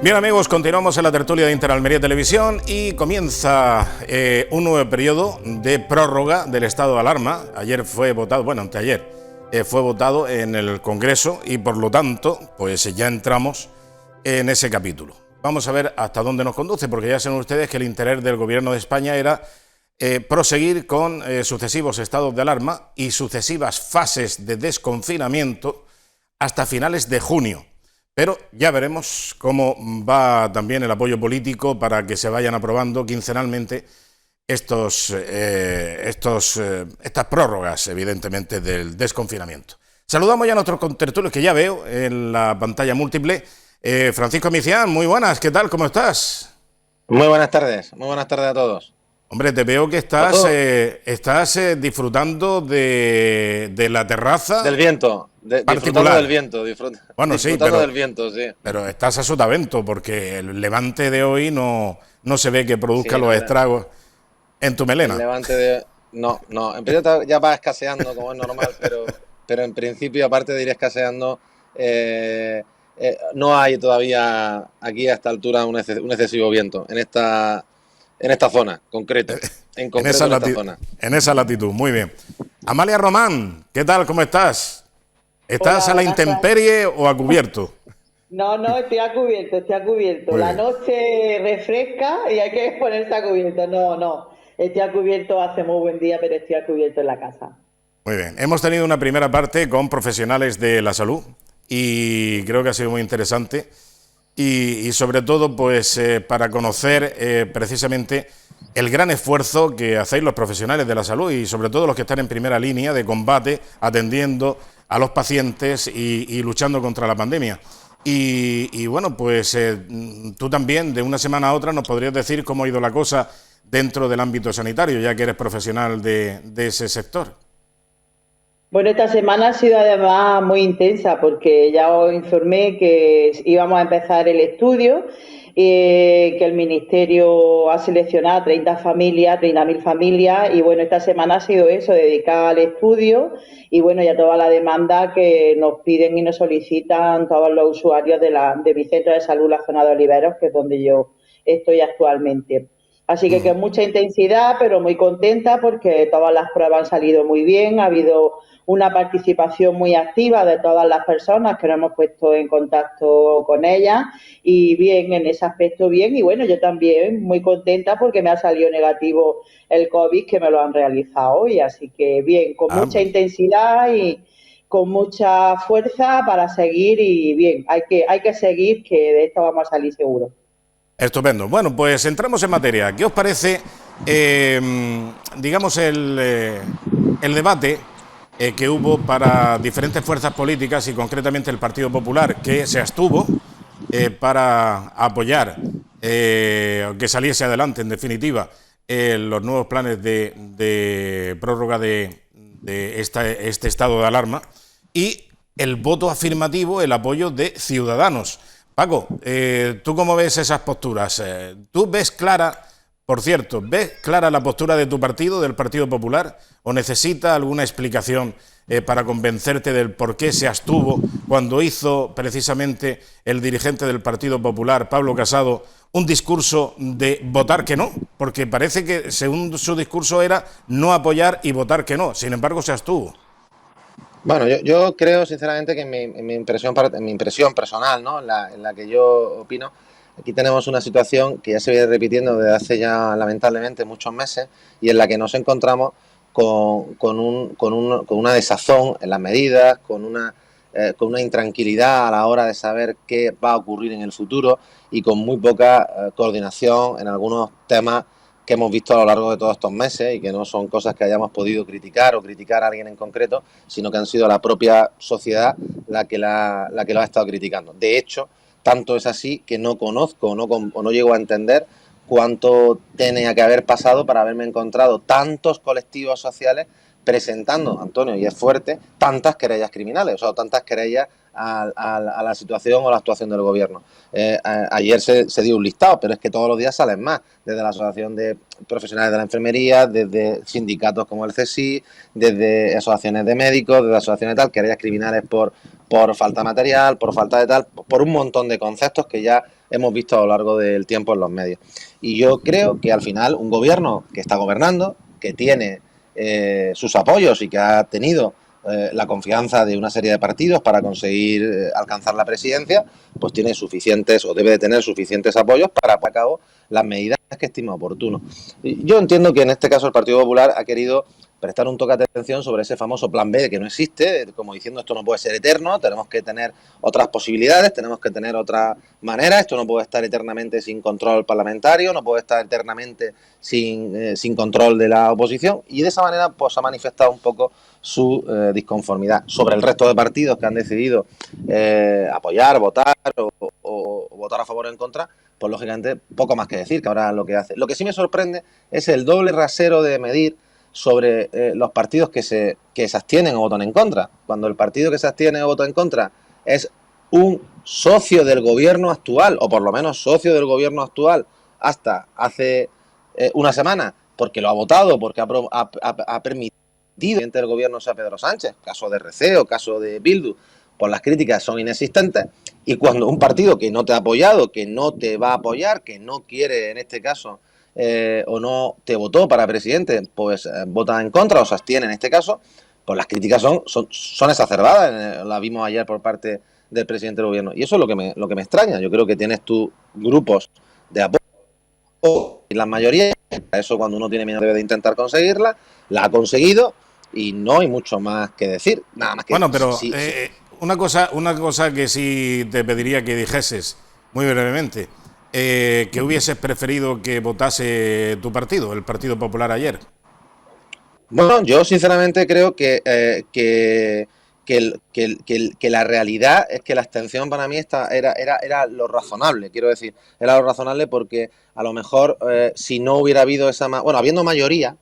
Bien amigos, continuamos en la tertulia de Interalmería Televisión y comienza un nuevo periodo de prórroga del estado de alarma. Ayer fue votado, bueno, anteayer fue votado en el Congreso y por lo tanto, pues ya entramos en ese capítulo. Vamos a ver hasta dónde nos conduce, porque ya saben ustedes que el interés del Gobierno de España era proseguir con sucesivos estados de alarma y sucesivas fases de desconfinamiento hasta finales de junio. Pero ya veremos cómo va también el apoyo político para que se vayan aprobando quincenalmente estas prórrogas, evidentemente, del desconfinamiento. Saludamos ya a nuestros contertulios que ya veo en la pantalla múltiple. Francisco Micián, muy buenas, ¿qué tal? ¿Cómo estás? Muy buenas tardes a todos. Hombre, te veo que estás disfrutando de la terraza. Del viento, disfrutando del viento, bueno, disfrutando sí, del viento, sí. Pero estás a sotavento, porque el levante de hoy no se ve que produzca Sí, los estragos en tu melena. El levante de... No, en principio ya va escaseando, como es normal, pero en principio, aparte de ir escaseando, no hay todavía aquí a esta altura un excesivo viento en esta zona, concreto. En concreto en esta zona. En esa latitud, muy bien. Amalia Román, ¿qué tal? ¿Cómo estás? ¿Estás Hola, a la intemperie o a cubierto? No, estoy a cubierto, estoy a cubierto. La noche refresca y hay que ponerse a cubierto. No, estoy a cubierto, hace muy buen día, pero estoy a cubierto en la casa. Muy bien, hemos tenido una primera parte con profesionales de la salud y creo que ha sido muy interesante y sobre todo pues para conocer precisamente el gran esfuerzo que hacéis los profesionales de la salud y sobre todo los que están en primera línea de combate, atendiendo a los pacientes y luchando contra la pandemia. Y bueno, pues tú también de una semana a otra nos podrías decir cómo ha ido la cosa dentro del ámbito sanitario, ya que eres profesional de ese sector. Bueno, esta semana ha sido además muy intensa porque ya os informé que íbamos a empezar el estudio, que el Ministerio ha seleccionado 30.000 familias y bueno, esta semana ha sido eso, dedicada al estudio y bueno, ya toda la demanda que nos piden y nos solicitan todos los usuarios de mi centro de salud, la zona de Oliveros, que es donde yo estoy actualmente. Así que mucha intensidad, pero muy contenta porque todas las pruebas han salido muy bien, ha habido una participación muy activa de todas las personas que nos hemos puesto en contacto con ellas y bien, en ese aspecto bien. Y bueno, yo también muy contenta porque me ha salido negativo el COVID que me lo han realizado hoy. Así que bien, con mucha intensidad y con mucha fuerza para seguir y bien, hay que seguir que de esto vamos a salir seguro. Estupendo. Bueno, pues entramos en materia. ¿Qué os parece, digamos, el debate que hubo para diferentes fuerzas políticas y concretamente el Partido Popular, que se abstuvo para apoyar que saliese adelante, en definitiva, los nuevos planes de prórroga de este estado de alarma y el voto afirmativo, el apoyo de Ciudadanos? Paco, ¿tú cómo ves esas posturas? ¿Tú ves clara, por cierto, ves clara la postura de tu partido, del Partido Popular, o necesita alguna explicación para convencerte del por qué se abstuvo cuando hizo precisamente el dirigente del Partido Popular, Pablo Casado, un discurso de votar que no? Porque parece que según su discurso era no apoyar y votar que no, sin embargo se abstuvo. Bueno, yo creo sinceramente que en mi impresión personal, ¿no? En la que yo opino, aquí tenemos una situación que ya se viene repitiendo desde hace ya lamentablemente muchos meses y en la que nos encontramos con una desazón en las medidas, con una intranquilidad a la hora de saber qué va a ocurrir en el futuro y con muy poca coordinación en algunos temas que hemos visto a lo largo de todos estos meses y que no son cosas que hayamos podido criticar o criticar a alguien en concreto, sino que han sido la propia sociedad la que lo ha estado criticando. De hecho, tanto es así que no conozco o no llego a entender cuánto tenía que haber pasado para haberme encontrado tantos colectivos sociales presentando, Antonio, y es fuerte, tantas querellas criminales, o sea, tantas querellas a la situación o la actuación del gobierno. Ayer se dio un listado, pero es que todos los días salen más, desde la Asociación de Profesionales de la Enfermería, desde sindicatos como el CSI, desde asociaciones de médicos, desde asociaciones de tal, querellas criminales por falta de material, por falta de tal, por un montón de conceptos que ya hemos visto a lo largo del tiempo en los medios. Y yo creo que al final un gobierno que está gobernando, que tiene sus apoyos y que ha tenido la confianza de una serie de partidos para conseguir alcanzar la presidencia, pues tiene suficientes o debe de tener suficientes apoyos para llevar a cabo las medidas que estima oportuno. Yo entiendo que en este caso el Partido Popular ha querido prestar un toque de atención sobre ese famoso plan B que no existe, como diciendo esto no puede ser eterno, tenemos que tener otras posibilidades, tenemos que tener otra manera, esto no puede estar eternamente sin control parlamentario, no puede estar eternamente sin control de la oposición, y de esa manera pues ha manifestado un poco su disconformidad. Sobre el resto de partidos que han decidido apoyar, votar o votar a favor o en contra, pues lógicamente poco más que decir, que ahora lo que hace. Lo que sí me sorprende es el doble rasero de medir sobre los partidos que se abstienen o votan en contra. Cuando el partido que se abstiene o vota en contra es un socio del gobierno actual, o por lo menos socio del gobierno actual hasta hace una semana, porque lo ha votado, porque ha permitido que el presidente del gobierno sea Pedro Sánchez, caso de RC o caso de Bildu, pues las críticas son inexistentes. Y cuando un partido que no te ha apoyado, que no te va a apoyar, que no quiere en este caso o no te votó para presidente, pues vota en contra o se abstiene en este caso, pues las críticas son exacerbadas. La vimos ayer por parte del presidente del gobierno. Y eso es lo que me extraña. Yo creo que tienes tú grupos de apoyo y la mayoría, eso cuando uno tiene miedo debe de intentar conseguirla, la ha conseguido y no hay mucho más que decir. Nada más que bueno, pero sí. Una cosa que sí te pediría que dijeses muy brevemente. ¿Que hubieses preferido que votase tu partido, el Partido Popular, ayer? Bueno, yo sinceramente creo que la realidad es que la abstención para mí era lo razonable, quiero decir, era lo razonable porque a lo mejor si no hubiera habido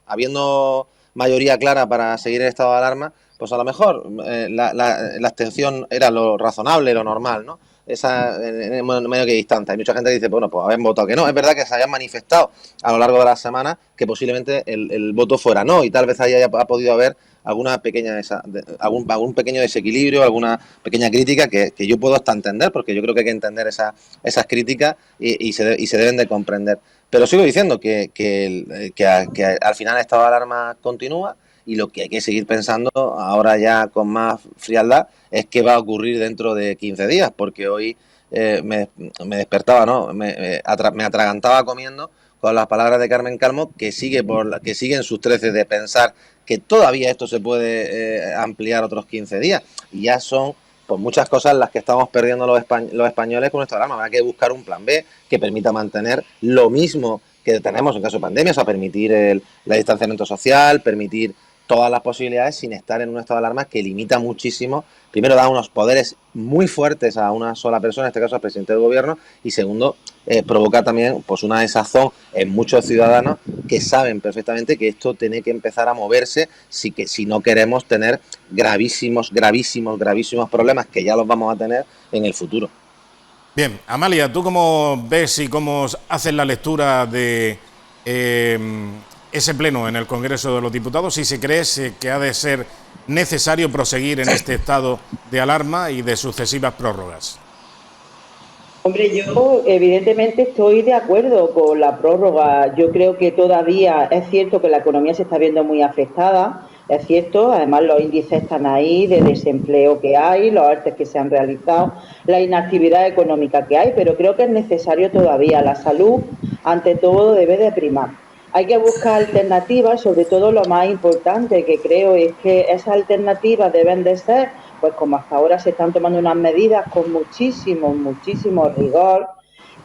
habiendo mayoría clara para seguir el estado de alarma, pues a lo mejor la abstención era lo razonable, lo normal, ¿no? Esa en medio que distante. Hay mucha gente que dice, bueno, pues habían votado que no. Es verdad que se hayan manifestado a lo largo de la semana que posiblemente el voto fuera no, y tal vez ha podido haber alguna pequeña algún pequeño desequilibrio, alguna pequeña crítica que yo puedo hasta entender, porque yo creo que hay que entender esas críticas y se deben de comprender. Pero sigo diciendo que al final el estado de alarma continúa, y lo que hay que seguir pensando ahora ya con más frialdad es qué va a ocurrir dentro de 15 días, porque hoy me despertaba, ¿no? Me atragantaba comiendo con las palabras de Carmen Calmo, que sigue en sus 13 de pensar que todavía esto se puede ampliar otros 15 días, y ya son pues muchas cosas las que estamos perdiendo los españoles con esta alarma. Habrá que buscar un plan B que permita mantener lo mismo que tenemos en caso de pandemia, o sea, permitir el distanciamiento social, permitir todas las posibilidades sin estar en un estado de alarma que limita muchísimo. Primero, da unos poderes muy fuertes a una sola persona, en este caso al presidente del gobierno, y segundo, provoca también pues una desazón en muchos ciudadanos que saben perfectamente que esto tiene que empezar a moverse si no queremos tener gravísimos problemas, que ya los vamos a tener en el futuro. Bien, Amalia, ¿tú cómo ves y cómo haces la lectura de ese pleno en el Congreso de los Diputados, y si crees que ha de ser necesario proseguir en este estado de alarma y de sucesivas prórrogas? Hombre, yo evidentemente estoy de acuerdo con la prórroga. Yo creo que todavía es cierto que la economía se está viendo muy afectada, es cierto, además los índices están ahí de desempleo que hay, los ERTE que se han realizado, la inactividad económica que hay, pero creo que es necesario todavía. La salud, ante todo, debe de primar. Hay que buscar alternativas, sobre todo lo más importante que creo es que esas alternativas deben de ser, pues como hasta ahora se están tomando unas medidas con muchísimo rigor,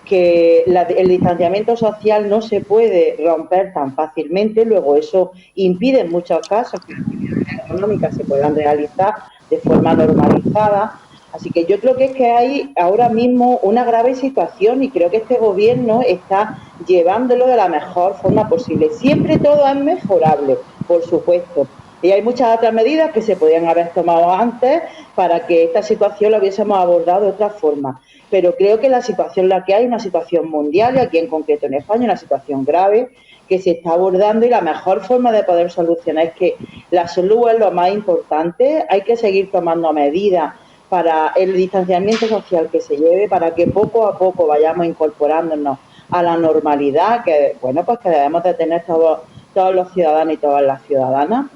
que el distanciamiento social no se puede romper tan fácilmente, luego eso impide en muchos casos que las actividades económicas se puedan realizar de forma normalizada. Así que yo creo que es que hay ahora mismo una grave situación y creo que este gobierno está llevándolo de la mejor forma posible. Siempre todo es mejorable, por supuesto. Y hay muchas otras medidas que se podían haber tomado antes para que esta situación la hubiésemos abordado de otra forma. Pero creo que la situación la que hay es una situación mundial, y aquí en concreto en España, una situación grave que se está abordando, y la mejor forma de poder solucionar es que la salud es lo más importante. Hay que seguir tomando medidas para el distanciamiento social que se lleve, para que poco a poco vayamos incorporándonos a la normalidad que, bueno, pues que debemos de tener todos los ciudadanos y todas las ciudadanas.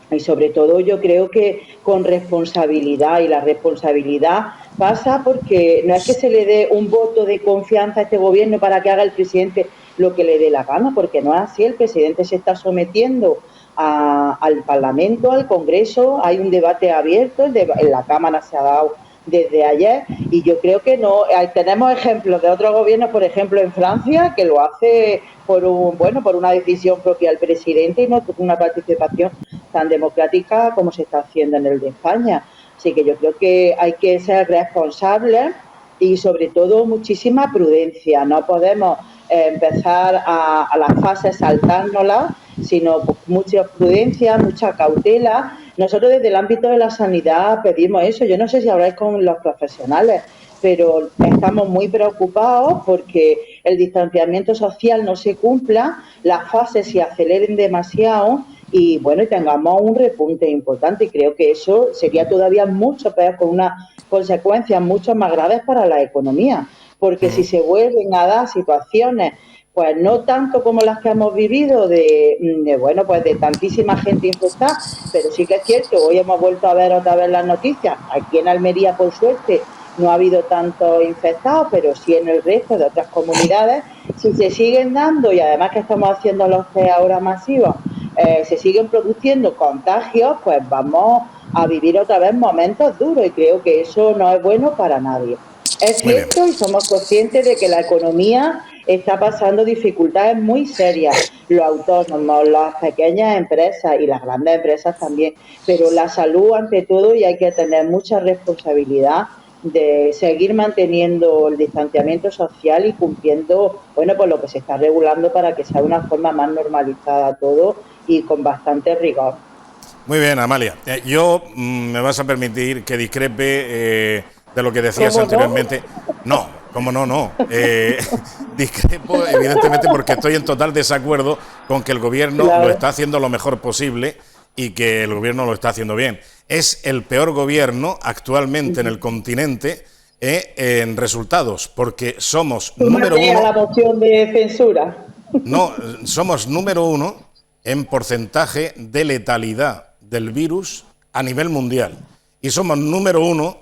Y sobre todo yo creo que con responsabilidad, y la responsabilidad pasa porque no es que se le dé un voto de confianza a este gobierno para que haga el presidente lo que le dé la gana, porque no es así. El presidente se está sometiendo al Parlamento, al Congreso, hay un debate abierto, en la Cámara se ha dado desde ayer, y yo creo que no. Tenemos ejemplos de otros gobiernos, por ejemplo en Francia, que lo hace por una decisión propia del presidente y no por una participación tan democrática como se está haciendo en el de España. Así que yo creo que hay que ser responsables y sobre todo muchísima prudencia. No podemos empezar a las fases saltárnoslas, sino mucha prudencia, mucha cautela. Nosotros desde el ámbito de la sanidad pedimos eso. Yo no sé si habláis con los profesionales, pero estamos muy preocupados porque el distanciamiento social no se cumpla, las fases se aceleren demasiado y bueno, y tengamos un repunte importante. Y creo que eso sería todavía mucho peor, con unas consecuencias mucho más graves para la economía, porque si se vuelven a dar situaciones pues no tanto como las que hemos vivido de tantísima gente infectada, pero sí que es cierto, hoy hemos vuelto a ver otra vez las noticias, aquí en Almería por suerte no ha habido tantos infectados, pero sí en el resto de otras comunidades. Si se siguen dando, y además que estamos haciendo los test ahora masivos, se siguen produciendo contagios, pues vamos a vivir otra vez momentos duros, y creo que eso no es bueno para nadie. Es cierto, y somos conscientes de que la economía está pasando dificultades muy serias, los autónomos, las pequeñas empresas y las grandes empresas también, pero la salud ante todo, y hay que tener mucha responsabilidad de seguir manteniendo el distanciamiento social y cumpliendo, pues lo que se está regulando para que sea de una forma más normalizada todo y con bastante rigor. Muy bien, Amalia. Yo me vas a permitir que discrepe de lo que decías anteriormente. No, cómo no. Discrepo, evidentemente, porque estoy en total desacuerdo con que el gobierno lo está haciendo lo mejor posible y que el gobierno lo está haciendo bien. Es el peor gobierno actualmente en el continente en resultados, porque somos número uno. La moción de censura. No, somos número uno en porcentaje de letalidad del virus a nivel mundial. Y somos número uno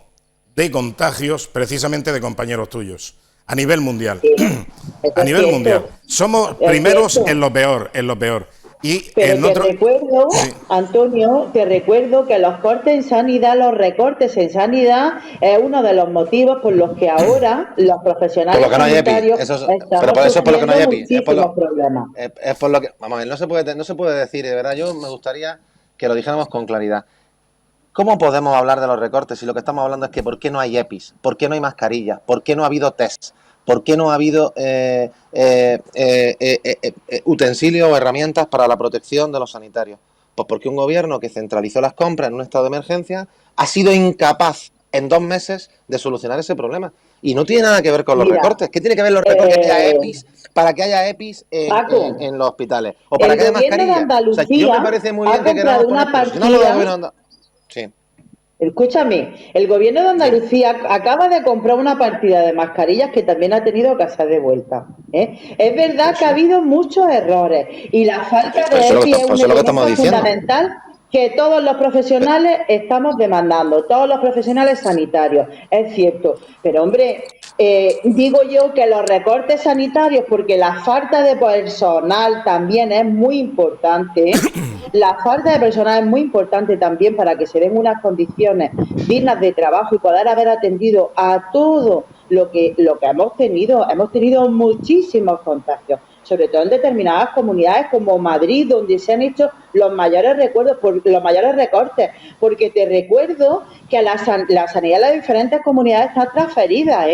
de contagios precisamente de compañeros tuyos a nivel mundial. A nivel mundial. Somos primeros en lo peor, Y pero te recuerdo, sí. Antonio, te recuerdo que los recortes en sanidad es uno de los motivos por los que ahora los profesionales por lo que no hay sanitarios pero por eso es por lo que no hay EPI. Es por lo que, vamos a ver, no se puede decir, de verdad, yo me gustaría que lo dijéramos con claridad. ¿Cómo podemos hablar de los recortes si lo que estamos hablando es que por qué no hay EPIs, por qué no hay mascarillas, por qué no ha habido tests? ¿Por qué no ha habido utensilios o herramientas para la protección de los sanitarios? Pues porque un gobierno que centralizó las compras en un estado de emergencia ha sido incapaz en 2 meses de solucionar ese problema. Y no tiene nada que ver con los recortes. ¿Qué tiene que ver los recortes para que haya EPIs en los hospitales? O para que haya mascarillas. O sea, yo me parece muy bien que queramos poner... Sí. Escúchame, el gobierno de Andalucía acaba de comprar una partida de mascarillas que también ha tenido que ser devuelta. Es verdad que ha habido muchos errores y la falta de EPI es un elemento fundamental que todos los profesionales estamos demandando, todos los profesionales sanitarios, es cierto. Pero hombre, digo yo que los recortes sanitarios, porque la falta de personal también es muy importante, la falta de personal es muy importante también para que se den unas condiciones dignas de trabajo y poder haber atendido a todo lo que hemos tenido muchísimos contagios, sobre todo en determinadas comunidades como Madrid, donde se han hecho los mayores recortes, porque te recuerdo que la sanidad de las diferentes comunidades está transferida,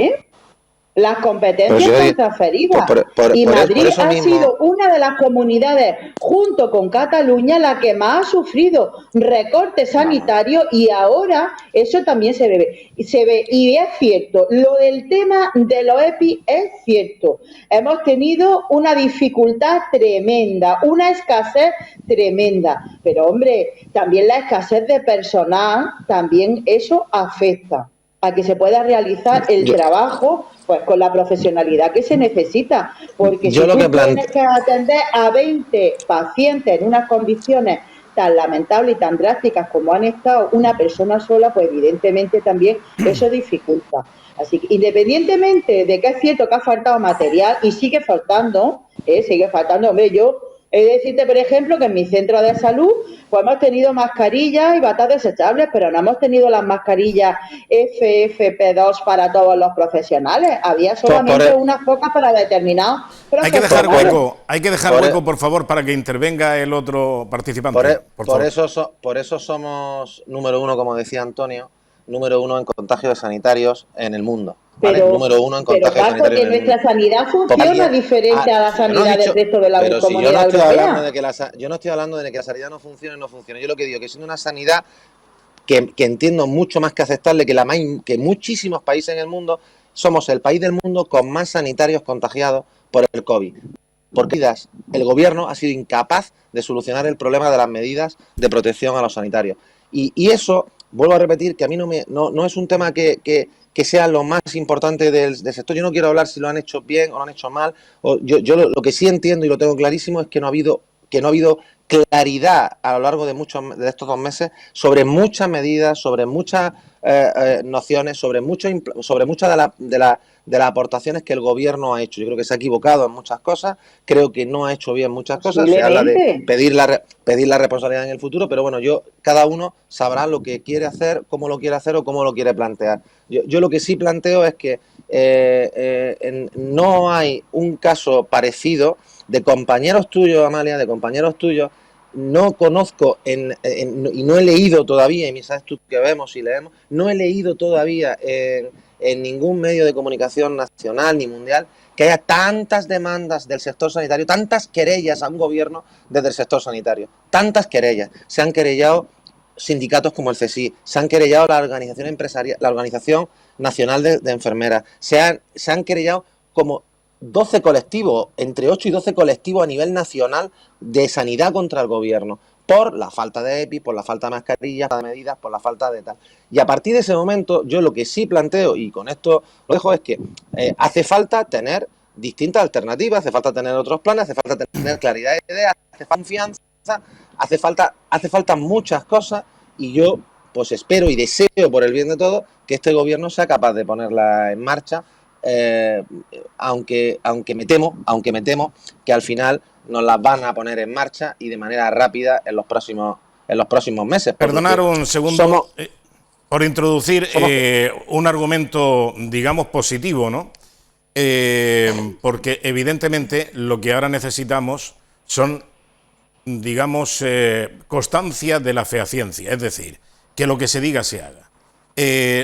Las competencias están transferidas. Y Madrid ha sido una de las comunidades, junto con Cataluña, la que más ha sufrido recortes sanitarios, y ahora eso también se ve. Y es cierto, lo del tema de los EPI es cierto. Hemos tenido una dificultad tremenda, una escasez tremenda. Pero, hombre, también la escasez de personal, también eso afecta. a que se pueda realizar el trabajo pues con la profesionalidad que se necesita, porque si tú tienes que atender a 20 pacientes en unas condiciones tan lamentables y tan drásticas como han estado una persona sola, pues evidentemente también eso dificulta. Así que independientemente de que es cierto que ha faltado material y sigue faltando, hombre, yo he de decirte, por ejemplo, que en mi centro de salud pues hemos tenido mascarillas y batas desechables, pero no hemos tenido las mascarillas FFP2 para todos los profesionales. Había solamente unas pocas para determinados profesionales. Hay que dejar hueco, por favor, para que intervenga el otro participante. Por eso somos número 1, como decía Antonio, número 1 en contagios sanitarios en el mundo. ¿Vale? Número 1 en contagios sanitarios en el mundo. Nuestra sanidad funciona diferente a la sanidad del resto de la comunidad europea. Yo no estoy hablando de que la sanidad no funcione o no funcione. Yo lo que digo es que siendo una sanidad que entiendo mucho más que aceptable que muchísimos países en el mundo, somos el país del mundo con más sanitarios contagiados por el COVID. Porque el gobierno ha sido incapaz de solucionar el problema de las medidas de protección a los sanitarios. Y eso, vuelvo a repetir, que a mí no es un tema que sea lo más importante del sector. Yo no quiero hablar si lo han hecho bien o lo han hecho mal. Yo lo que sí entiendo y lo tengo clarísimo es que no ha habido claridad a lo largo de estos 2 meses sobre muchas medidas, sobre muchas nociones, sobre muchas de las aportaciones que el gobierno ha hecho. Yo creo que se ha equivocado en muchas cosas, creo que no ha hecho bien muchas cosas. Se habla de pedir la responsabilidad en el futuro, pero bueno, cada uno sabrá lo que quiere hacer, cómo lo quiere hacer o cómo lo quiere plantear. Yo lo que sí planteo es que no hay un caso parecido de compañeros tuyos, Amalia, no conozco y no he leído todavía, y sabes tú que vemos y leemos, no he leído todavía en ningún medio de comunicación nacional ni mundial que haya tantas demandas del sector sanitario, tantas querellas a un gobierno desde el sector sanitario, tantas querellas. Se han querellado sindicatos como el CSI, se han querellado la organización empresarial, la Organización Nacional de Enfermeras, se han querellado como 12 colectivos, entre 8 y 12 colectivos a nivel nacional de sanidad contra el gobierno, por la falta de EPI, por la falta de mascarillas, de medidas, por la falta de tal. Y a partir de ese momento, yo lo que sí planteo, y con esto lo dejo, es que hace falta tener distintas alternativas, hace falta tener otros planes, hace falta tener claridad de ideas, hace falta confianza, hace falta muchas cosas, y yo pues espero y deseo por el bien de todos que este gobierno sea capaz de ponerla en marcha. Aunque me temo que al final nos las van a poner en marcha y de manera rápida en los próximos meses. Perdonar un segundo por introducir un argumento, digamos, positivo, ¿no? Porque evidentemente lo que ahora necesitamos son, digamos, constancia de la fehaciencia, es decir, que lo que se diga se haga.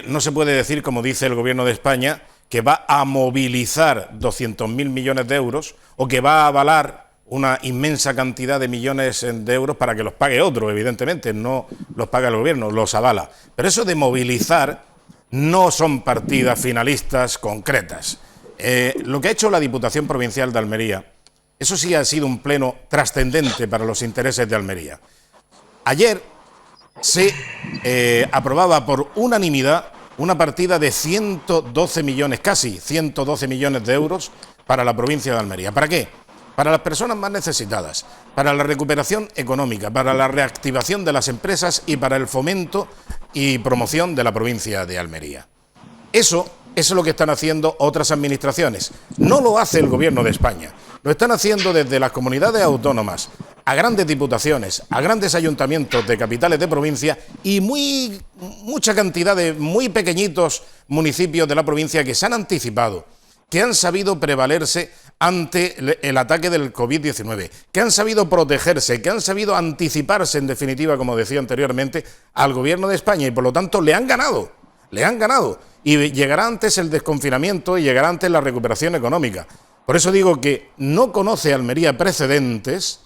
No se puede decir, como dice el Gobierno de España, que va a movilizar 200.000 millones de euros o que va a avalar una inmensa cantidad de millones de euros para que los pague otro, evidentemente, no los paga el gobierno, los avala. Pero eso de movilizar no son partidas finalistas concretas. Lo que ha hecho la Diputación Provincial de Almería, eso sí ha sido un pleno trascendente para los intereses de Almería. Ayer se aprobaba por unanimidad una partida de 112 millones, casi 112 millones de euros para la provincia de Almería. ¿Para qué? Para las personas más necesitadas, para la recuperación económica, para la reactivación de las empresas y para el fomento y promoción de la provincia de Almería. Eso es lo que están haciendo otras administraciones. No lo hace el Gobierno de España. Lo están haciendo desde las comunidades autónomas, a grandes diputaciones, a grandes ayuntamientos de capitales de provincia y mucha cantidad de muy pequeñitos municipios de la provincia que se han anticipado, que han sabido prevalerse ante el ataque del COVID-19, que han sabido protegerse, que han sabido anticiparse, en definitiva, como decía anteriormente, al Gobierno de España y por lo tanto le han ganado. Y llegará antes el desconfinamiento y llegará antes la recuperación económica. Por eso digo que no conoce Almería precedentes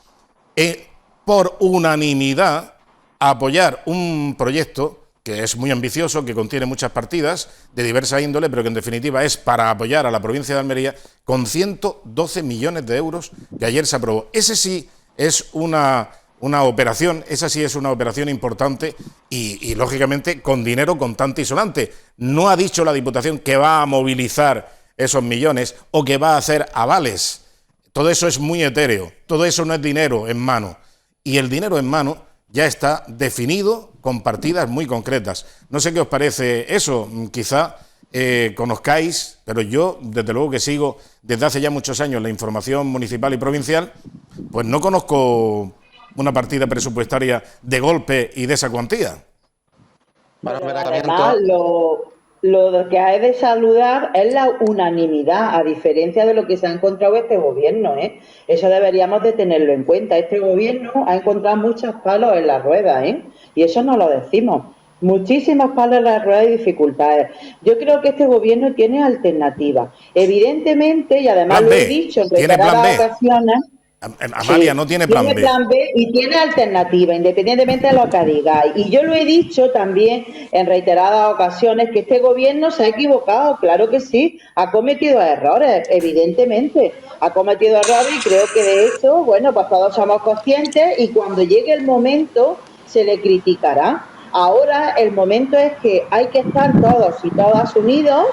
por unanimidad a apoyar un proyecto que es muy ambicioso, que contiene muchas partidas de diversa índole, pero que en definitiva es para apoyar a la provincia de Almería con 112 millones de euros que ayer se aprobó. Ese sí es una una operación, esa sí es una operación importante y lógicamente con dinero contante y sonante. No ha dicho la Diputación que va a movilizar esos millones o que va a hacer avales. Todo eso es muy etéreo, todo eso no es dinero en mano. Y el dinero en mano ya está definido con partidas muy concretas. No sé qué os parece eso, quizá conozcáis, pero yo desde luego que sigo desde hace ya muchos años la información municipal y provincial, pues no conozco una partida presupuestaria de golpe y de esa cuantía. Bueno, además, lo que hay de saludar es la unanimidad, a diferencia de lo que se ha encontrado este gobierno, ¿eh? Eso deberíamos de tenerlo en cuenta. Este gobierno ha encontrado muchos palos en la rueda, ¿eh? Y eso no lo decimos. Muchísimos palos en la rueda y dificultades. Yo creo que este gobierno tiene alternativas. Evidentemente, y además lo he dicho en reiteradas ocasiones... Amalia, no tiene plan B. Tiene plan B y tiene alternativa, independientemente de lo que digáis. Y yo lo he dicho también en reiteradas ocasiones que este gobierno se ha equivocado, claro que sí, ha cometido errores, evidentemente. Ha cometido errores y creo que de hecho, bueno, pues todos somos conscientes y cuando llegue el momento se le criticará. Ahora el momento es que hay que estar todos y todas unidos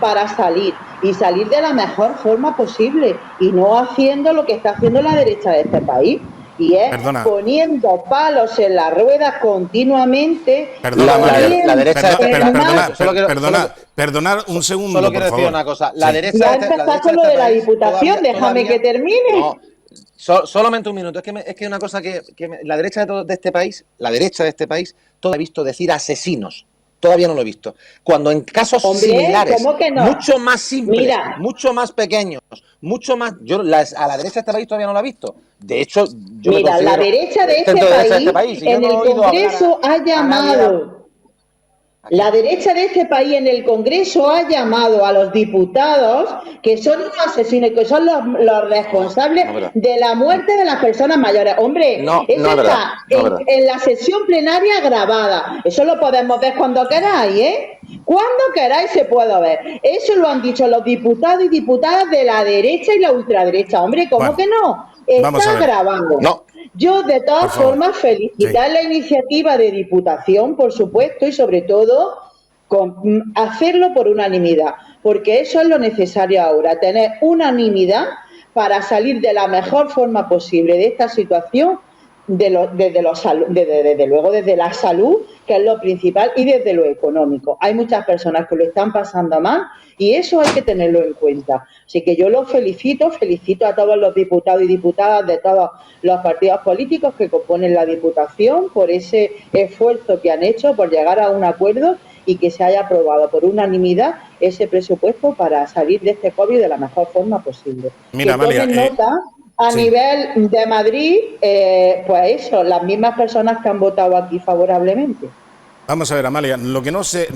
para salir y salir de la mejor forma posible y no haciendo lo que está haciendo la derecha de este país y es poniendo palos en las ruedas continuamente. Perdonar un segundo, solo quiero decir una cosa. La derecha ya empezás con lo de la Diputación, déjame que termine. No, solamente un minuto. Es que una cosa que la derecha de este país, todavía he visto decir asesinos. Todavía no lo he visto. Cuando en casos similares, ¿cómo que no? mucho más simples, mucho más pequeños, mucho más... a la derecha de este país todavía no lo he visto. De hecho, yo la derecha de este país en el Congreso ha llamado... La derecha de este país en el Congreso ha llamado a los diputados que son unos asesinos, que son los responsables de la muerte de las personas mayores. Hombre, eso está en la sesión plenaria grabada. Eso lo podemos ver cuando queráis, ¿eh? Cuando queráis se puede ver. Eso lo han dicho los diputados y diputadas de la derecha y la ultraderecha. Hombre, ¿cómo que no? Está grabando. No. Yo, de todas formas, felicitar la iniciativa de Diputación, por supuesto, y sobre todo hacerlo por unanimidad, porque eso es lo necesario ahora, tener unanimidad para salir de la mejor forma posible de esta situación, desde luego desde la salud, que es lo principal, y desde lo económico. Hay muchas personas que lo están pasando mal y eso hay que tenerlo en cuenta. Así que yo los felicito a todos los diputados y diputadas de todos los partidos políticos que componen la Diputación por ese esfuerzo que han hecho por llegar a un acuerdo y que se haya aprobado por unanimidad ese presupuesto para salir de este COVID de la mejor forma posible. Mira, Amalia, a nivel de Madrid, pues eso, las mismas personas que han votado aquí favorablemente. Vamos a ver, Amalia, lo que no se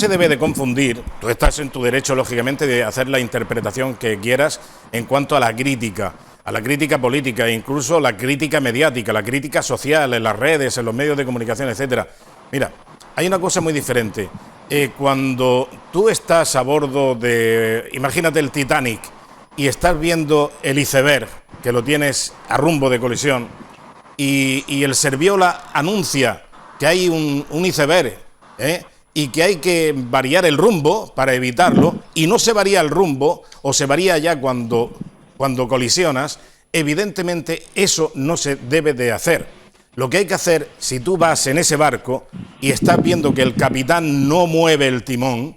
debe de confundir, tú estás en tu derecho, lógicamente, de hacer la interpretación que quieras en cuanto a la crítica política, e incluso la crítica mediática, la crítica social, en las redes, en los medios de comunicación, etcétera. Mira, hay una cosa muy diferente. Cuando tú estás a bordo de, imagínate el Titanic, y estás viendo el iceberg, que lo tienes a rumbo de colisión, y el Serviola anuncia que hay un iceberg, y que hay que variar el rumbo para evitarlo, y no se varía el rumbo, o se varía ya cuando colisionas, evidentemente eso no se debe de hacer. Lo que hay que hacer, si tú vas en ese barco y estás viendo que el capitán no mueve el timón,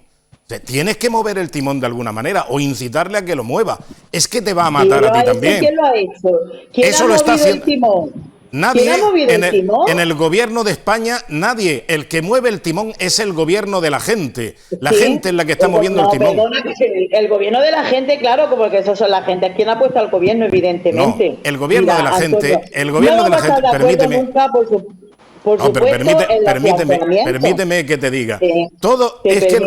tienes que mover el timón de alguna manera o incitarle a que lo mueva. Es que te va a matar a ti también. ¿Quién lo ha hecho? ¿Quién eso ha lo está movido haciendo el timón? Nadie. ¿Timón? En el gobierno de España, nadie. El que mueve el timón es el gobierno de la gente. La gente es la que está moviendo el timón. Perdona, el gobierno de la gente, claro, porque eso son la gente. ¿Quién ha puesto al gobierno, evidentemente? No, el gobierno de la gente. El gobierno de la gente. Permíteme. Permíteme que te diga. Es que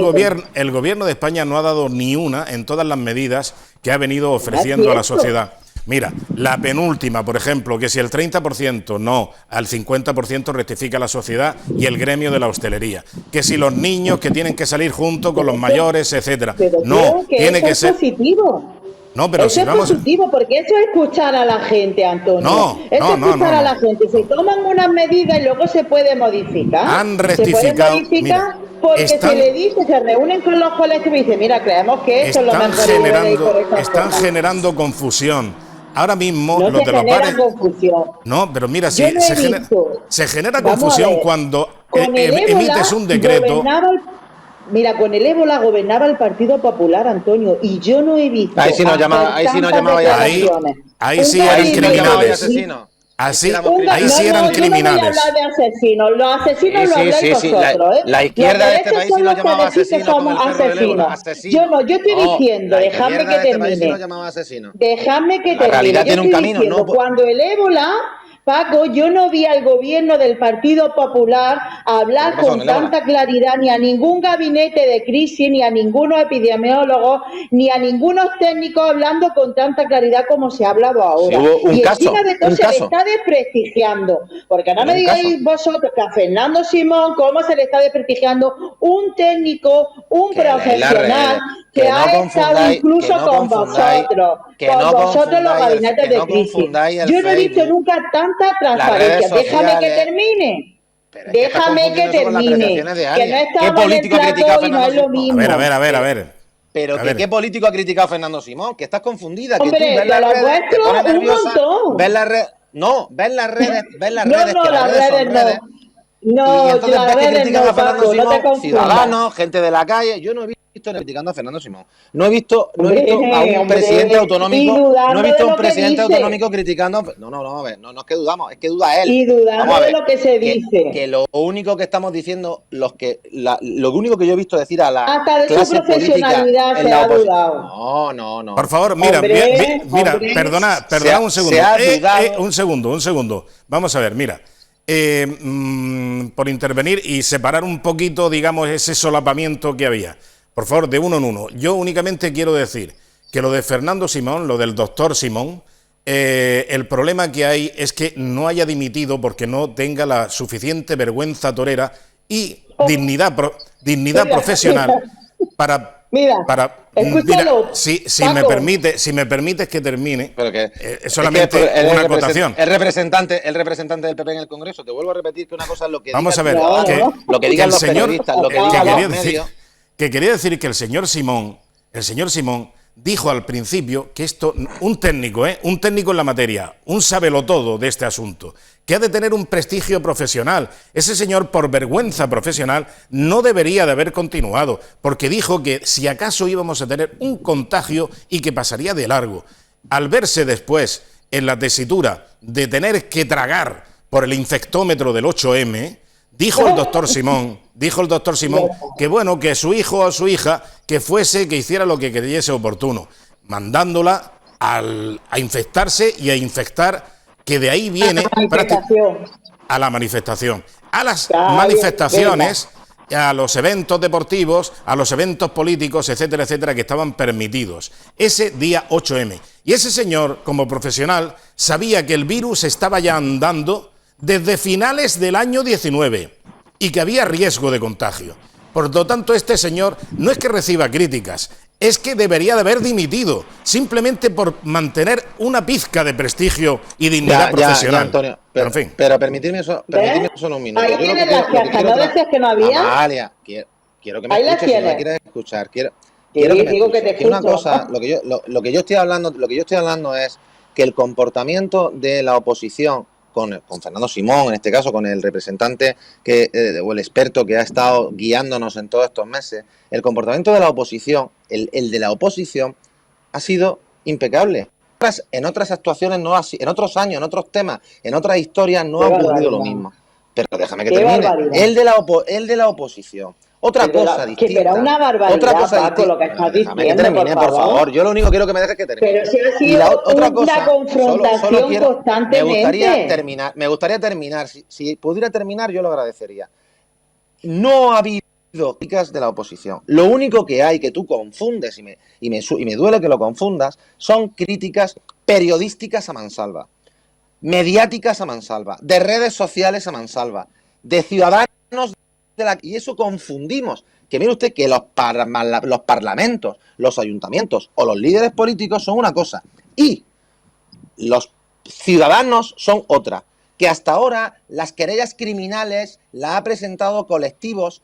el gobierno de España no ha dado ni una en todas las medidas que ha venido ofreciendo a la sociedad. Mira, la penúltima, por ejemplo, que si el 30% no, al 50% rectifica la sociedad y el gremio de la hostelería. Que si los niños que tienen que salir junto con los mayores, etcétera. No, tiene que ser positivo. No, pero Eso si es vamos... positivo, porque eso es escuchar a la gente, Antonio. No, Eso es no, escuchar no, a no. la gente. Se toman unas medidas y luego se puede modificar. Han Se puede rectificado, modificar mira, porque se le están, dice, se reúnen con los colectivos y dicen, mira, creemos que esto es lo mejor y debe de ir por esta están forma. generando confusión. Ahora mismo, No los se de los genera bares... confusión. No, pero mira, Yo no he visto. se genera Vamos a confusión ver. cuando Con el emites ébola un decreto. Mira, con el ébola gobernaba el Partido Popular, Antonio, y yo no he visto Ahí sí nos llamaba, ahí sí nos tantas llamaba ya Ahí, declaraciones. ahí Un sí ahí eran sí partido nos llamaba ya criminales. asesinos. Ahí sí Así, éramos ahí criminales. sí No, eran no, yo no voy a criminales. hablar de asesinos. Los asesinos Sí, lo sí, habláis sí, sí. vosotros, ¿eh? La Los izquierda de este derechos país sí son nos los que llamaba decís que asesinos con somos el perro del ébola. asesinos. Yo Asesinos. no, yo estoy No, diciendo, la dejadme izquierda que de este país sí nos termine. llamaba asesinos. Dejadme que La termine. realidad Yo tiene un estoy camino, diciendo, no. cuando el ébola, Paco, yo no vi al gobierno del Partido Popular ¿Pero hablar qué pasó con con el ébola? tanta claridad ni a ningún gabinete de crisis, ni a ningunos epidemiólogos, ni a ningunos técnicos hablando con tanta claridad como se ha hablado Si ahora. hubo un Y encima caso, de todo un se le caso, está desprestigiando. Porque no pero me un caso. digáis vosotros que a Fernando Simón, cómo se le está desprestigiando un técnico, un Que leáis las profesional redes, que que no ha estado confundáis, incluso con vosotros en los que gabinetes no de crisis. confundáis el Yo no he visto Facebook, nunca tanta las redes transparencia. Déjame que sociales. termine. Pero es que estás Déjame que confundiendo eso con las termine. apreciaciones de Que no alguien. ¿Qué estaba en el político ha criticado a plato y no Fernando es lo Simón? A ver, a ver, mismo. a ver, a Pero, ver. pero A que ¿qué ver. político ha criticado a Fernando Simón? Que estás confundida, que tú Hombre, ves de las los redes, te vuestros, pones un nerviosa, montón. ves las redes, no, ves las No, redes, no, que las las redes son redes no. redes, y No, entonces las ves que redes critican a no, Fernando Paco, no te Simón, confundas. ciudadanos, gente de la calle. Yo no he visto criticando a Fernando Simón. No he visto a Hombre, un presidente hombre, y autonómico, no he dudando de visto a un lo que presidente dice. autonómico criticando. No, a ver, no es que dudamos, es que duda él. Y Vamos dudando a de ver, lo que se que dice. lo único que estamos diciendo, lo único que yo he visto decir a la Hasta de su clase política profesionalidad en se la ha oposición. dudado. No. Por favor, mira, Hombre, mira, hombre. perdona un Se segundo. ha dudado. Un segundo. Vamos a ver, mira. Por intervenir y separar un poquito, digamos, ese solapamiento que había. Por favor, de uno en uno. Yo únicamente quiero decir que lo de Fernando Simón, lo del doctor Simón, el problema que hay es que no haya dimitido porque no tenga la suficiente vergüenza torera y dignidad Mira, profesional para mira, mira, escúchalo, si Paco. me permites que termine, Pero que es solamente una acotación. el representante del PP en el Congreso. Te vuelvo a repetir que una cosa es lo que Vamos diga a ver, el ciudadano, No, no. lo que que digan el los señor, periodistas, lo que que digan quería los medios. quería decir que el señor Simón dijo al principio que esto, un técnico en la materia, un sabelotodo de este asunto, que ha de tener un prestigio profesional. Ese señor, por vergüenza profesional, no debería de haber continuado, porque dijo que si acaso íbamos a tener un contagio y que pasaría de largo. Al verse después en la tesitura de tener que tragar por el infectómetro del 8M, dijo el doctor Simón que bueno, que su hijo o su hija que hiciera lo que creyese oportuno, mandándola a infectarse y a infectar, que de ahí viene a la manifestación, a las manifestaciones, a los eventos deportivos, a los eventos políticos, etcétera, etcétera, que estaban permitidos ese día 8M. Y ese señor, como profesional, sabía que el virus estaba ya andando desde finales del año 19 y que había riesgo de contagio. Por lo tanto, este señor no es que reciba críticas, es que debería de haber dimitido, simplemente por mantener una pizca de prestigio y dignidad profesional. Antonio, pero en fin. pero permitirme solo un minuto. Ahí tienes las quejas, ¿no decías que no había? Amalia, quiero que me Ahí las escuches, si no me tienes. quieres escuchar, quiero Sí, que me digo que escuches. te Que una escucho. cosa, lo que yo estoy hablando es que el comportamiento de la oposición con Fernando Simón, en este caso con el representante o el experto que ha estado guiándonos en todos estos meses, el comportamiento de la oposición, el de la oposición, ha sido impecable. En otras actuaciones, en otros años, en otros temas, en otras historias no ha ocurrido lo mismo. Pero déjame que termine. El de la oposición. Otra cosa distinta. Pero una barbaridad, Paco, lo que estás diciendo, déjame que termine, por favor. Yo lo único que quiero que me dejes que termine. Pero si ha sido una confrontación constantemente. Me gustaría terminar. Si pudiera terminar, yo lo agradecería. No ha habido críticas de la oposición. Lo único que hay que tú confundes, y me duele que lo confundas, son críticas periodísticas a mansalva, mediáticas a mansalva, de redes sociales a mansalva, de ciudadanos y eso confundimos. que mire usted que los parlamentos, los ayuntamientos o los líderes políticos son una cosa y los ciudadanos son otra. Que hasta ahora las querellas criminales las ha presentado colectivos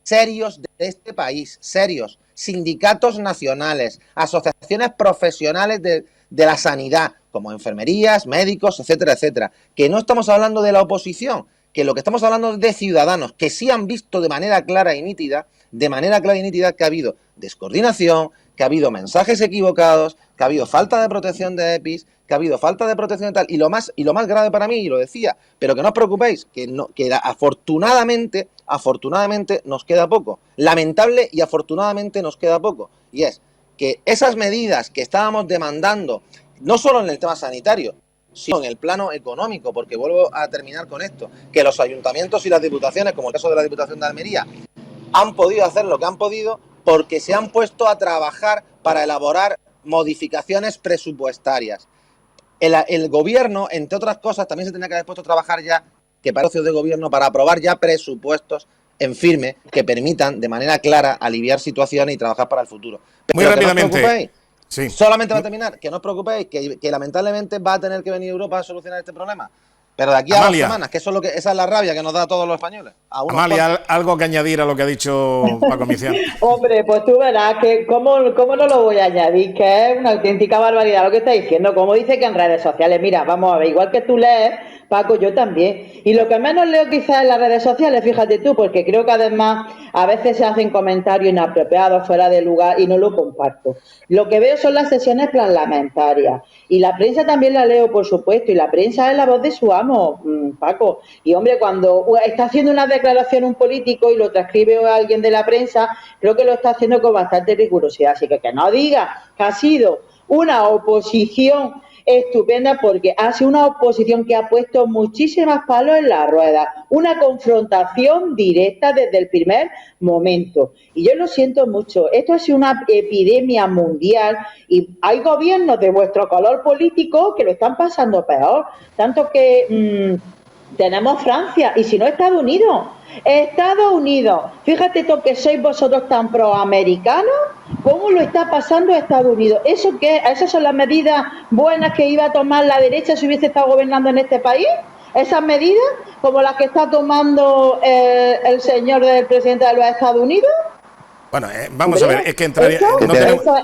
serios de este país, serios, sindicatos nacionales, asociaciones profesionales de la sanidad, como enfermerías, médicos, etcétera, etcétera. Que no estamos hablando de la oposición, que lo que estamos hablando es de ciudadanos que sí han visto de manera clara y nítida que ha habido descoordinación, que ha habido mensajes equivocados, que ha habido falta de protección de EPIs, que ha habido falta de protección de tal, y lo más grave para mí, y lo decía, pero que no os preocupéis, que afortunadamente nos queda poco, lamentable y afortunadamente nos queda poco, y es que esas medidas que estábamos demandando, no solo en el tema sanitario, sino en el plano económico, porque vuelvo a terminar con esto, que los ayuntamientos y las diputaciones, como el caso de la Diputación de Almería, han podido hacer lo que han podido porque se han puesto a trabajar para elaborar modificaciones presupuestarias. El gobierno, entre otras cosas, también se tenía que haber puesto a trabajar ya, que para socios de gobierno, para aprobar ya presupuestos en firme que permitan de manera clara aliviar situaciones y trabajar para el futuro. Pero muy rápidamente. No os preocupéis, sí. Solamente va a terminar, que no os preocupéis, que lamentablemente va a tener que venir Europa a solucionar este problema. Pero de aquí a Amalia, 2 semanas, que esa es la rabia que nos da a todos los españoles. Amalia, algo que añadir a lo que ha dicho Paco Micián. Hombre, pues tú verás que cómo no lo voy a añadir, que es una auténtica barbaridad lo que está diciendo. Como dice que en redes sociales, mira, vamos a ver, igual que tú lees, Paco, yo también. Y lo que menos leo quizás en las redes sociales, fíjate tú, porque creo que además a veces se hacen comentarios inapropiados, fuera de lugar, y no lo comparto. Lo que veo son las sesiones parlamentarias. Y la prensa también la leo, por supuesto, y la prensa es la voz de su amo, Paco. Y hombre, cuando está haciendo una declaración un político y lo transcribe alguien de la prensa, creo que lo está haciendo con bastante rigurosidad. Así que no diga que ha sido una oposición estupenda, porque ha sido una oposición que ha puesto muchísimos palos en la rueda, una confrontación directa desde el primer momento. Y yo lo siento mucho, esto ha sido una epidemia mundial y hay gobiernos de vuestro color político que lo están pasando peor, tanto que tenemos Francia y si no Estados Unidos. Estados Unidos, fíjate tú que sois vosotros tan proamericanos, ¿cómo lo está pasando Estados Unidos? ¿Eso qué? ¿Esas son las medidas buenas que iba a tomar la derecha si hubiese estado gobernando en este país? ¿Esas medidas como las que está tomando el señor del presidente de los Estados Unidos? Bueno, vamos a ver, es que entraría...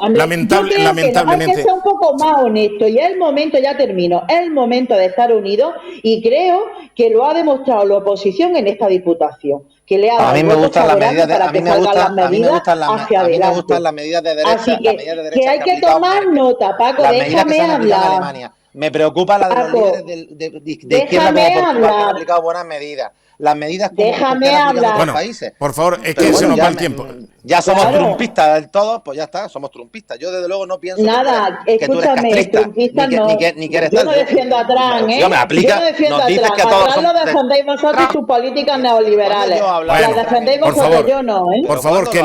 lamentablemente... Hay que ser un poco más honesto, y es el momento, ya termino, es el momento de estar unidos, y creo que lo ha demostrado la oposición en esta diputación, que le ha dado a mí me gustan las medidas para que salgan las medidas hacia adelante. A mí me gustan las medidas de derecha. Así que hay que tomar nota, Paco, déjame hablar. Me preocupa la de los líderes de izquierda como Portugal, que han aplicado buenas medidas. Las medidas como déjame hablar. Bueno, países. Por favor, es que se nos va el tiempo. Ya somos trumpistas del todo, pues ya está, somos trumpistas. Yo desde luego no pienso nada, escúchame, trumpistas no. Ni que eres yo no defiendo a Trump, ¿eh? Yo no defiendo a Trump. Que todos lo defendéis vosotros y sus políticas neoliberales. Las defendéis vosotros, yo no, ¿eh? Por favor, que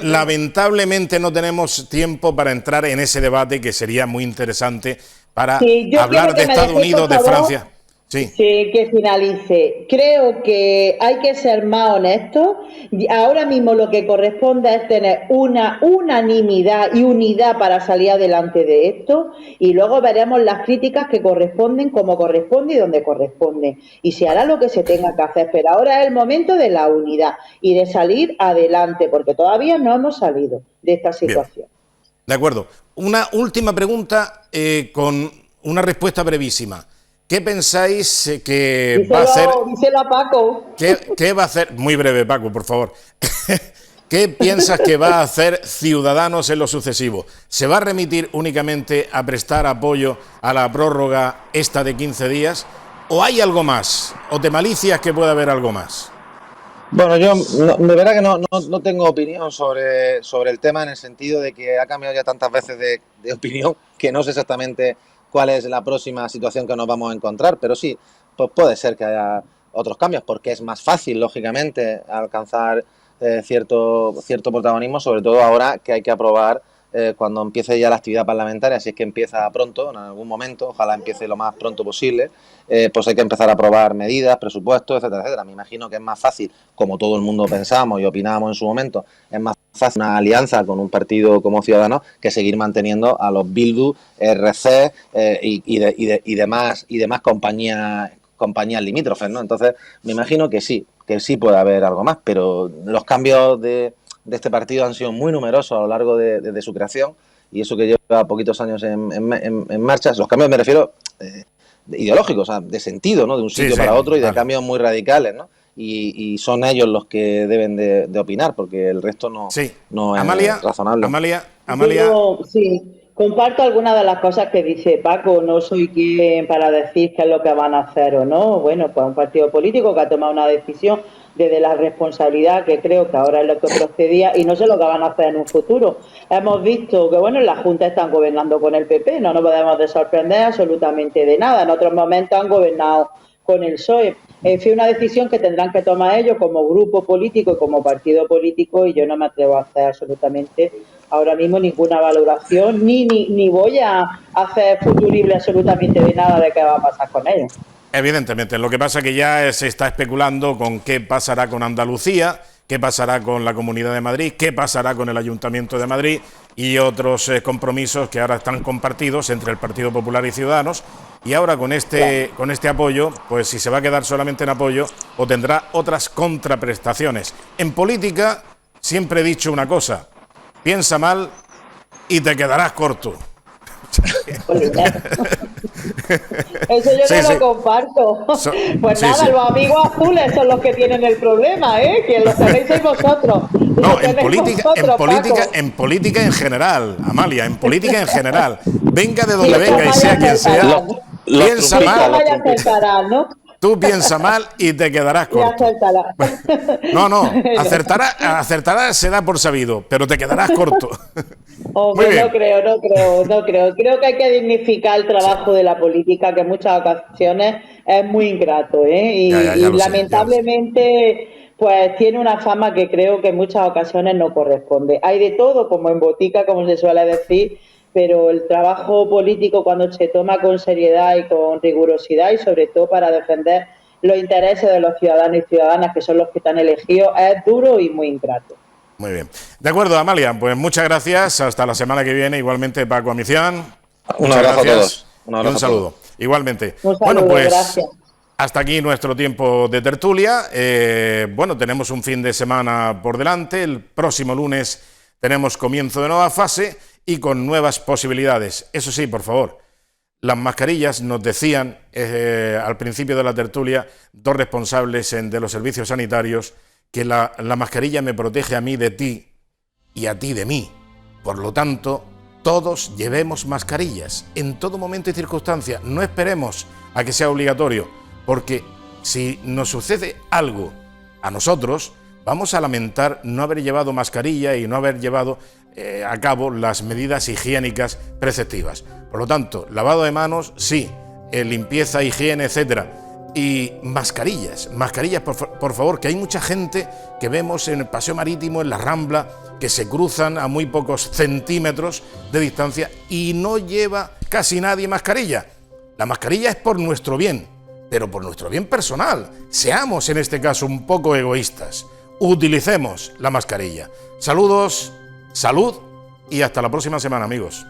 lamentablemente no tenemos tiempo para entrar en ese debate que sería muy interesante para hablar de Estados Unidos, de Francia. Sí, que finalice. Creo que hay que ser más honestos. Ahora mismo lo que corresponde es tener una unanimidad y unidad para salir adelante de esto, y luego veremos las críticas que corresponden, como corresponde y donde corresponde. Y se hará lo que se tenga que hacer, pero ahora es el momento de la unidad y de salir adelante, porque todavía no hemos salido de esta situación. Bien. De acuerdo. Una última pregunta con una respuesta brevísima. ¿Qué pensáis que va a hacer? Díselo a Paco. ¿Qué va a hacer? Muy breve, Paco, por favor. ¿Qué piensas que va a hacer Ciudadanos en lo sucesivo? ¿Se va a remitir únicamente a prestar apoyo a la prórroga esta de 15 días? ¿O hay algo más? ¿O te malicias que pueda haber algo más? Bueno, yo de verdad que no tengo opinión sobre el tema, en el sentido de que ha cambiado ya tantas veces de opinión que no sé exactamente cuál es la próxima situación que nos vamos a encontrar, pero sí, pues puede ser que haya otros cambios, porque es más fácil, lógicamente, alcanzar cierto protagonismo, sobre todo ahora que hay que aprobar cuando empiece ya la actividad parlamentaria, si es que empieza pronto, en algún momento, ojalá empiece lo más pronto posible, pues hay que empezar a aprobar medidas, presupuestos, etcétera, etcétera. Me imagino que es más fácil, como todo el mundo pensamos y opinábamos en su momento, es más fácil una alianza con un partido como Ciudadanos que seguir manteniendo a los Bildu, RC y demás compañías limítrofes, ¿no? Entonces, me imagino que sí puede haber algo más, pero los cambios de este partido han sido muy numerosos a lo largo de su creación, y eso que lleva poquitos años en marcha. Los cambios me refiero ideológicos, o sea, de sentido, ¿no? De un sitio para otro, y de cambios muy radicales, ¿no? Y son ellos los que deben de opinar, porque el resto no es razonable. Amalia. Sí, comparto algunas de las cosas que dice Paco. No soy quien para decir qué es lo que van a hacer o no. Bueno, pues un partido político que ha tomado una decisión desde la responsabilidad, que creo que ahora es lo que procedía, y no sé lo que van a hacer en un futuro. Hemos visto que, bueno, en la Junta están gobernando con el PP, no nos podemos de sorprender absolutamente de nada. En otros momentos han gobernado con el PSOE. En fin, una decisión que tendrán que tomar ellos como grupo político y como partido político, y yo no me atrevo a hacer absolutamente ahora mismo ninguna valoración, ni voy a hacer futurible absolutamente de nada de qué va a pasar con ellos. Evidentemente, lo que pasa es que ya se está especulando con qué pasará con Andalucía, qué pasará con la Comunidad de Madrid, qué pasará con el Ayuntamiento de Madrid y otros compromisos que ahora están compartidos entre el Partido Popular y Ciudadanos. Y ahora con este apoyo, pues si se va a quedar solamente en apoyo, o tendrá otras contraprestaciones. En política siempre he dicho una cosa: piensa mal y te quedarás corto. Eso yo no lo comparto. Pues nada, los amigos azules son los que tienen el problema, ¿eh? Que los tenéis vosotros. No, en política en general, Amalia, en política en general. Venga de donde venga y sea quien sea, piensa mal. ¿no? Tú piensa mal y te quedarás corto. No, acertarás se da por sabido, pero te quedarás corto. Hombre, no creo. Creo que hay que dignificar el trabajo de la política, que en muchas ocasiones es muy ingrato, ¿eh? Y lamentablemente, pues tiene una fama que creo que en muchas ocasiones no corresponde. Hay de todo, como en botica, como se suele decir, pero el trabajo político, cuando se toma con seriedad y con rigurosidad, y sobre todo para defender los intereses de los ciudadanos y ciudadanas, que son los que están elegidos, es duro y muy ingrato. Muy bien. De acuerdo, Amalia, pues muchas gracias. Hasta la semana que viene. Igualmente, Paco Amicián. Un abrazo a todos. Un saludo. Igualmente. Un saludo, bueno, pues gracias. Hasta aquí nuestro tiempo de tertulia. Bueno, tenemos un fin de semana por delante. El próximo lunes tenemos comienzo de nueva fase y con nuevas posibilidades. Eso sí, por favor, las mascarillas, nos decían al principio de la tertulia dos responsables de los servicios sanitarios, que la mascarilla me protege a mí de ti y a ti de mí. Por lo tanto, todos llevemos mascarillas en todo momento y circunstancia. No esperemos a que sea obligatorio, porque si nos sucede algo a nosotros, vamos a lamentar no haber llevado mascarilla y no haber llevado a cabo las medidas higiénicas preceptivas. Por lo tanto, lavado de manos, sí, limpieza, higiene, etcétera. Y mascarillas, por favor, que hay mucha gente que vemos en el paseo marítimo, en la Rambla, que se cruzan a muy pocos centímetros de distancia y no lleva casi nadie mascarilla. La mascarilla es por nuestro bien, pero por nuestro bien personal. Seamos en este caso un poco egoístas. Utilicemos la mascarilla. Saludos, salud y hasta la próxima semana, amigos.